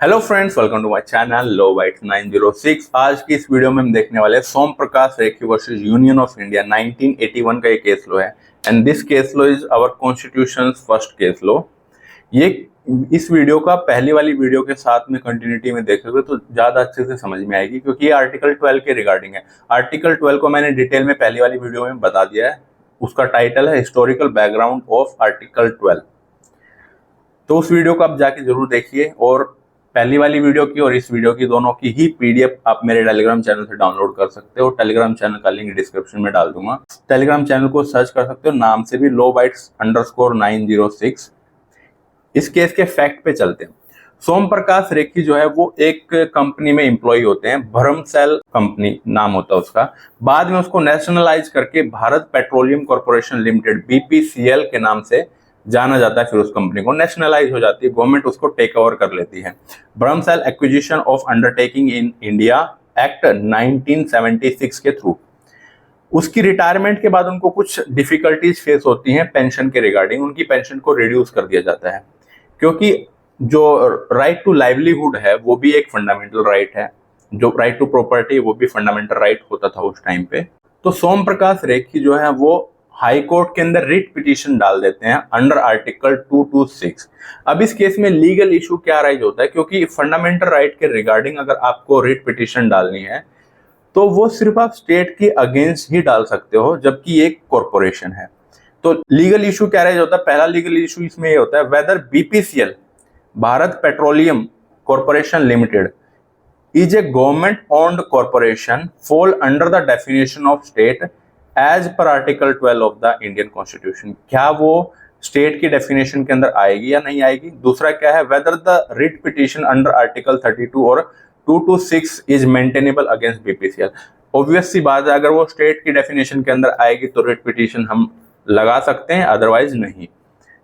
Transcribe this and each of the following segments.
Hello friends, welcome to my channel law bytes 906। आज की इस वीडियो में हम देखने वाले Som Prakash Rekhi versus union of India 1981 का ये केस लो है। And this case law is our constitution first case law. ये इस वीडियो का पहली वाली वीडियो के साथ में कंटिन्यूटी में देखोगे तो ज्यादा अच्छे से समझ में आएगी, क्योंकि ये आर्टिकल 12 के रिगार्डिंग है। आर्टिकल 12 को मैंने डिटेल में पहली वाली वीडियो में बता दिया है। उसका टाइटल है हिस्टोरिकल बैकग्राउंड ऑफ आर्टिकल 12। तो उस वीडियो को आप जाके जरूर देखिए, और पहली वाली वीडियो की और इस वीडियो की दोनों की ही पीडीएफ आप मेरे टेलीग्राम चैनल से डाउनलोड कर सकते हो। टेलीग्राम चैनल का लिंक डिस्क्रिप्शन में डाल दूंगा। टेलीग्राम चैनल को सर्च कर सकते हो नाम से भी, लो बाइट्स _906। इस केस के फैक्ट पे चलते हैं। सोम प्रकाश रेखी जो है वो एक कंपनी में एम्प्लॉय होते हैं, भरमसेल कंपनी नाम होता है उसका। बाद में उसको नेशनलाइज करके Bharat petroleum corporation limited BPCL के नाम से जाना जाता है। फिर उस कंपनी को नेशनलाइज हो जाती है, गवर्नमेंट उसको टेक ओवर कर लेती है। Burmah Shell acquisition of undertaking in India act 1976 के थ्रू। उसकी रिटायरमेंट के बाद उनको कुछ डिफिकल्टीज फेस होती हैं पेंशन के रिगार्डिंग। उनकी पेंशन को रिड्यूस कर दिया जाता है, क्योंकि जो राइट टू लाइवलीहुड है वो भी एक फंडामेंटल राइट है, जो राइट टू प्रॉपर्टी वो भी फंडामेंटल राइट होता था उस टाइम पे। तो सोम प्रकाश रेखी जो है वो हाई कोर्ट के अंदर रिट पिटीशन डाल देते हैं अंडर आर्टिकल 226। अब इस केस में लीगल इशू क्या राइज होता है, क्योंकि फंडामेंटल राइट के रिगार्डिंग अगर आपको रिट पिटीशन डालनी है तो वो सिर्फ आप स्टेट के अगेंस्ट ही डाल सकते हो, जबकि एक कॉर्पोरेशन है। तो लीगल इशू क्या राइज होता है? पहला लीगल इशू इसमें ये होता है, whether BPCL Bharat petroleum corporation limited is a government owned corporation fall under the definition of state as per article 12 of the Indian Constitution। क्या वो स्टेट की डेफिनेशन के अंदर आएगी या नहीं आएगी? दूसरा क्या है, whether the writ petition under article 32 और 226 is maintainable against BPCL। Obvious सी बात है, अगर वो स्टेट की डेफिनेशन के अंदर आएगी तो रिट पिटीशन हम लगा सकते हैं, अदरवाइज नहीं।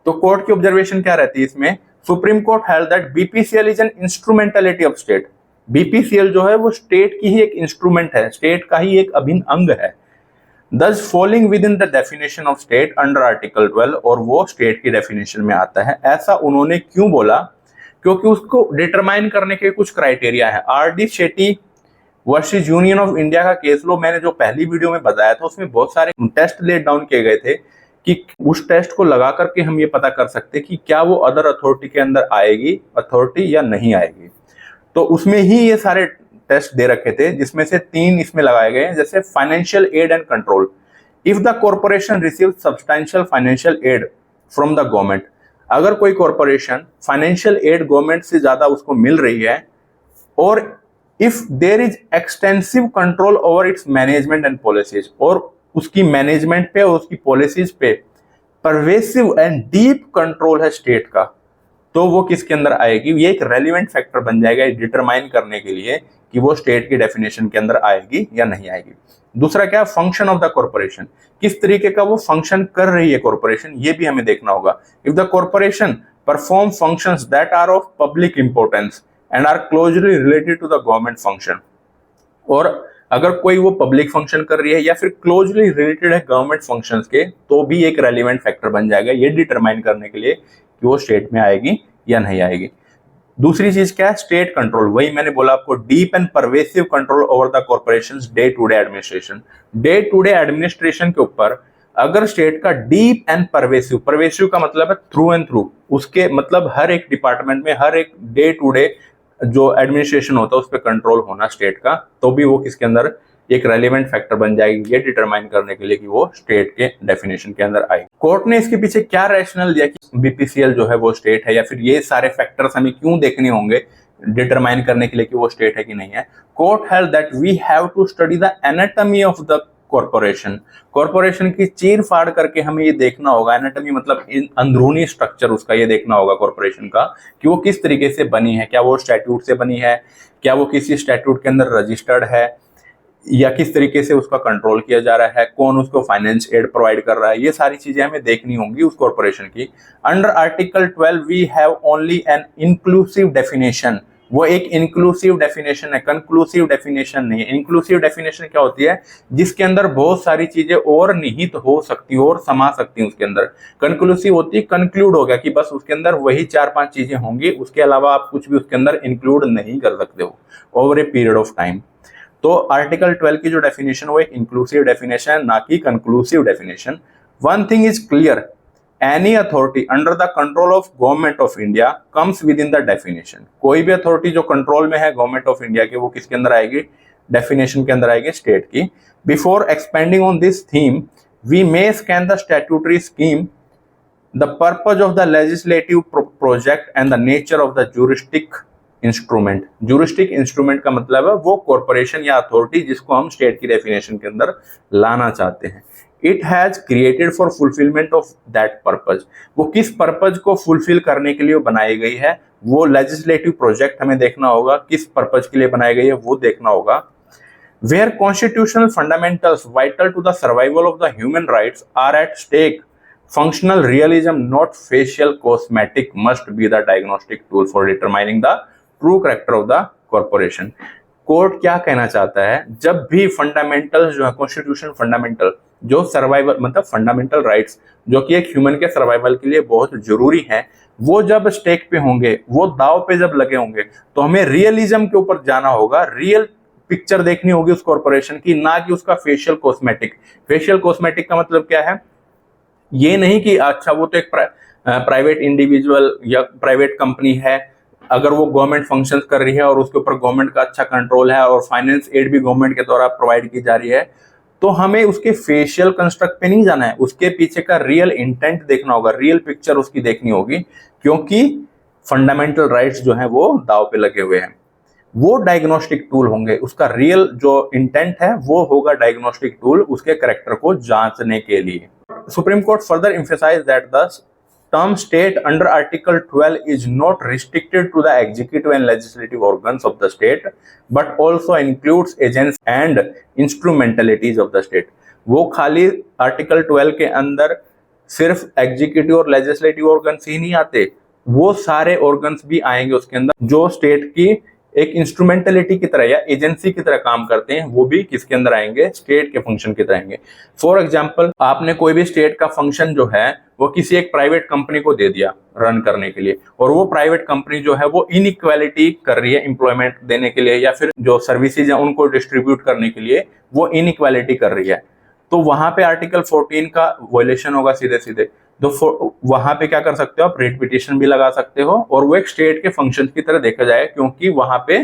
तो कोर्ट की ऑब्जर्वेशन क्या रहती है इसमें? Supreme court held that BPCL is an instrumentality of state. BPCL जो है वो स्टेट की ही एक इंस्ट्रूमेंट है, स्टेट का ही एक अभिन्न अंग है। Thus falling within the definition of state under article 12, और वो स्टेट की डेफिनेशन में आता है। ऐसा उन्होंने क्यों बोला? क्योंकि उसको डिटरमाइन करने के कुछ क्राइटेरिया है। RD. Shetty versus union of India का केस लो मैंने जो पहली वीडियो में बताया था, उसमें बहुत सारे टेस्ट लेट डाउन किए गए थे कि उस टेस्ट को लगा करके हम ये पता कर सकते कि क्या वो अदर अथॉरिटी के अंदर आएगी अथॉरिटी या नहीं आएगी। तो उसमें ही ये सारे टेस्ट दे रखे थे, जिसमें से 3 इसमें लगाए गए हैं। जैसे financial aid and control, if the corporation receive substantial financial aid from the government. अगर कोई कॉर्पोरेशन फाइनेंशियल एड गवर्नमेंट से ज्यादा उसको मिल रही है, और if there is extensive control over its management and policies, और उसकी मैनेजमेंट पे और उसकी पॉलिसीज पे परवेसिव एंड डीप कंट्रोल है स्टेट का, तो वो किसके अंदर आएगी? ये एक रेलिवेंट फैक्टर बन जाएगा डिटरमाइन करने के लिए कि वो स्टेट की डेफिनेशन के अंदर आएगी या नहीं आएगी। दूसरा क्या? फंक्शन ऑफ द कॉर्पोरेशन, किस तरीके का वो फंक्शन कर रही है कॉर्पोरेशन, ये भी हमें देखना होगा। If the corporation perform functions that are of public importance and are closely related to the government function, और अगर कोई वो पब्लिक फंक्शन कर रही है या फिर क्लोजली रिलेटेड है गवर्नमेंट फंक्शंस के, तो भी एक रेलिवेंट फैक्टर बन जाएगा ये डिटरमाइन करने के लिए कि वो स्टेट में आएगी या नहीं आएगी। दूसरी चीज क्या है? State control. वही मैंने बोला आपको, deep and pervasive control over the corporations day to day administration. Day to day administration के ऊपर अगर स्टेट का डीप एंड परवेसिव, परवेसिव का मतलब है थ्रू एंड थ्रू, उसके मतलब हर एक डिपार्टमेंट में हर एक डे टू डे जो एडमिनिस्ट्रेशन होता है उस पर कंट्रोल होना स्टेट का, तो भी वो किसके अंदर एक रेलिवेंट फैक्टर बन जाएगी ये डिटरमाइन करने के लिए कि वो स्टेट के डेफिनेशन के अंदर आई। कोर्ट ने इसके पीछे क्या रैशनल दिया कि बीपीसीएल जो है वो स्टेट है, या फिर ये सारे फैक्टर्स हमें क्यों देखने होंगे डिटरमाइन करने के लिए कि वो स्टेट है कि नहीं है? Court held that we have to study the anatomy of the corporation. Corporation की चीर फाड़ करके हमें ये देखना होगा, एनाटॉमी मतलब अंदरूनी स्ट्रक्चर उसका ये देखना होगा कॉर्पोरेशन का, कि वो किस तरीके से बनी है। क्या वो स्टैट्यूट से बनी है, क्या वो किसी स्टैट्यूट के अंदर रजिस्टर्ड है, या किस तरीके से उसका कंट्रोल किया जा रहा है, कौन उसको फाइनेंस एड प्रोवाइड कर रहा है, ये सारी चीजें हमें देखनी होंगी उस कॉर्पोरेशन की। Under article 12 we have only an inclusive definition वो एक इंक्लूसिव डेफिनेशन है, कंक्लूसिव डेफिनेशन नहीं है। इंक्लूसिव डेफिनेशन क्या होती है? जिसके अंदर बहुत सारी चीजें और निहित हो सकती हो और समा सकती हैं उसके अंदर। कंक्लूसिव होती है, कंक्लूड हो गया कि बस उसके अंदर वही 4-5 चीजें होंगी, उसके अलावा आप कुछ भी उसके अंदर इंक्लूड नहीं कर सकते हो over a period of time. तो आर्टिकल 12 की जो डेफिनेशन वो एक इंक्लूसिव डेफिनेशन है, ना कि conclusive definition. One thing is clear, any authority under the control of government of India comes with in the definition. कोई भी अथॉरिटी जो कंट्रोल में है गवर्नमेंट ऑफ इंडिया के, वो किसके अंदर आएगी? डेफिनेशन के अंदर आएगी, स्टेट की। Before expanding on this theme we may scan the statutory scheme, the purpose of the legislative project and the nature of the juristic instrument। juristic instrument का मतलब है वो कॉर्पोरेशन या अथॉरिटी जिसको हम स्टेट की डेफिनेशन के अंदर लाना चाहते हैं। It has created for fulfilment of that purpose. वो किस पर्पज को फुलफिल करने के लिए बनाई गई है, वो लेजिस्लेटिव प्रोजेक्ट हमें देखना होगा, किस पर्पज के लिए बनाई गई है वो देखना होगा। Where constitutional fundamentals vital to the survival of the human rights are at stake, functional realism, not facial cosmetic, must be the diagnostic tool for determining the true character of the corporation। Court क्या कहना चाहता है? जब भी fundamentals जो है, constitution fundamental जो survival मतलब फंडामेंटल राइट्स जो कि एक ह्यूमन के सर्वाइवल के लिए बहुत जरूरी है, वो जब स्टेक पे होंगे, वो दाव पे जब लगे होंगे, तो हमें रियलिज्म के ऊपर जाना होगा। रियल पिक्चर देखनी होगी उस कॉर्पोरेशन की, ना कि उसका फेशियल कॉस्मेटिक। फेशियल कॉस्मेटिक का मतलब क्या है? ये नहीं कि अच्छा वो तो एक प्राइवेट इंडिविजुअल या प्राइवेट कंपनी है, अगर वो गवर्नमेंट फंक्शंस कर रही है और उसके ऊपर गवर्नमेंट का अच्छा कंट्रोल है और फाइनेंस एड भी गवर्नमेंट के द्वारा प्रोवाइड की जा रही है, तो हमें उसके फेशियल कंस्ट्रक्ट पे नहीं जाना है, उसके पीछे का रियल इंटेंट देखना होगा, रियल पिक्चर उसकी देखनी होगी, क्योंकि फंडामेंटल राइट्स जो है वो दाव पे लगे हुए हैं। वो डायग्नोस्टिक टूल होंगे, उसका रियल जो इंटेंट है वो होगा डायग्नोस्टिक टूल उसके कैरेक्टर को जांचने के लिए। Supreme court further emphasize that the term state under article 12 is not restricted to the executive and legislative organs of the state but also includes agents and instrumentalities of the state। वो खाली article 12 के अंदर सिर्फ executive और legislative organs ही नहीं आते, वो सारे ऑर्गन्स भी आएंगे उसके अंदर जो स्टेट की एक इंस्ट्रूमेंटलिटी की तरह या एजेंसी की तरह काम करते हैं, वो भी किसके अंदर आएंगे? स्टेट के फंक्शन की तरह आएंगे। फॉर एग्जांपल, आपने कोई भी स्टेट का फंक्शन जो है वो किसी एक प्राइवेट कंपनी को दे दिया रन करने के लिए, और वो प्राइवेट कंपनी जो है वो इनइक्वालिटी कर रही है एम्प्लॉयमेंट देने के लिए या फिर जो सर्विसेज है उनको डिस्ट्रीब्यूट करने के लिए वो इनइक्वालिटी कर रही है, तो वहां पे आर्टिकल 14 का वायलेशन होगा सीधे सीधे। तो वहां पे क्या कर सकते हो आप? रेट पिटिशन भी लगा सकते हो, और वो एक स्टेट के फंक्शन की तरह देखा जाए, क्योंकि वहां पे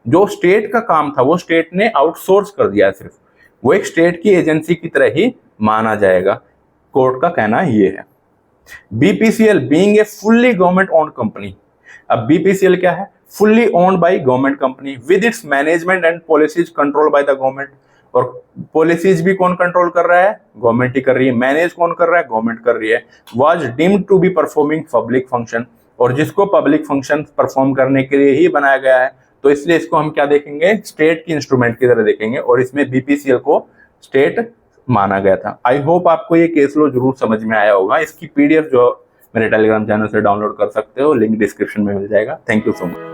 जो स्टेट का काम था वो स्टेट ने आउटसोर्स कर दिया है, सिर्फ वो एक स्टेट की एजेंसी की तरह ही माना जाएगा। कोर्ट का कहना ये है। BPCL being a fully government owned company, अब बीपीसीएल क्या है? Fully owned by government company with its management and policies control by the government. और पॉलिसीज भी कौन कंट्रोल कर रहा है? गवर्नमेंट ही कर रही है। मैनेज कौन कर रहा है? गवर्नमेंट कर रही है। Was deemed to be performing public function, और जिसको पब्लिक फंक्शन परफॉर्म करने के लिए ही बनाया गया है, तो इसलिए इसको हम क्या देखेंगे? स्टेट की इंस्ट्रूमेंट की तरह देखेंगे, और इसमें बीपीसीएल को स्टेट माना गया था। आई होप आपको ये केस लो जरूर समझ में आया होगा। इसकी पीडीएफ जो मेरे टेलीग्राम चैनल से डाउनलोड कर सकते हो, लिंक डिस्क्रिप्शन में मिल जाएगा। Thank you so much.